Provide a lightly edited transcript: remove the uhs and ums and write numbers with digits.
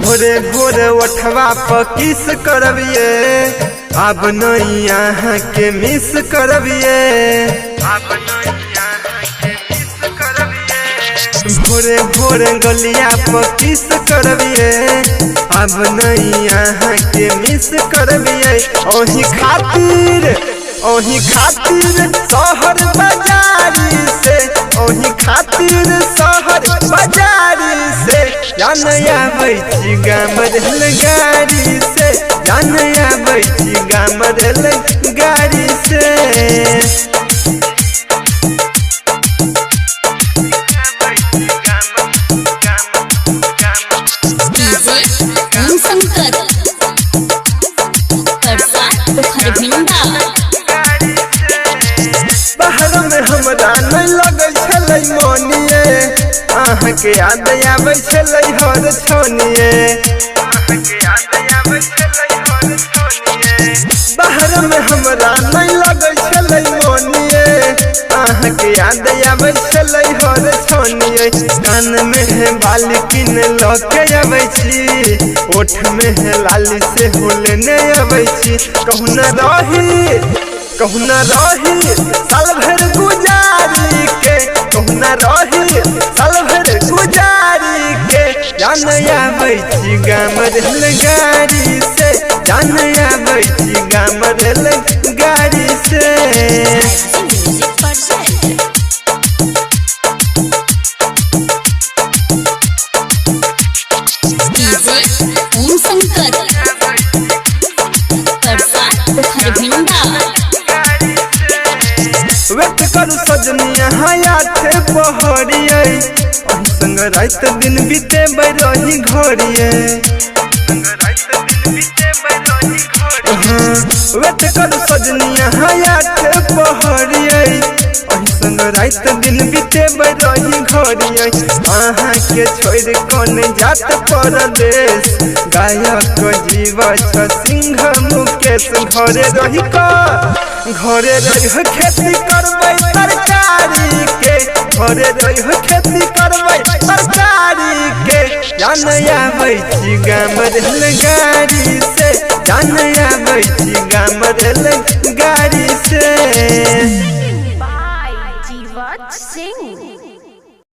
भोरे भोरे उठवा पर किस करबिए अब नहीं यहाँ के मिस करबिए भोरे भोरे गलिया पर किस करबिए अब नहीं यहाँ के मिस करबिए ओही खातिर शहर बाजारी से ओही खातिर शहर बाजारी से जानया बैठी गामरल गाड़ी से जानया बैठी गामरल गाड़ी से बाहर में हमरा नहीं लगे छलै मोनिए अहाँ के याद आबै छलै हर छोनिए बाहर में हमरा नहीं लगे छलै मोनिए अहाँ के याद आबै छलै हर छोनिए कान में है बाली किन लके आबै छी ओठ में है लाली से होलने आबै छी कहू न रही साल भर गुजारी के कहू न रही साल भर गुजारी के जानया बैठी गामरल गाड़ी से जानया बैठी गामरल गाड़ी से वेट करू सजनिया हयात पहरिए संग रात दिन बीते रही घड़िए वेट करू सजनिया हयात पहरिए संग रात दिन बीते रही घड़िए अहाँ के छोड़ कौन जात परदेश गायक जीव सिंह मुकेश घरे रही खेती करबै तरकारी के घरे रही खेती करबै तरकारी के जानया बैठी गामरल गाड़ी से जानया बैठी गामरल गाड़ी से by Jivat Singh।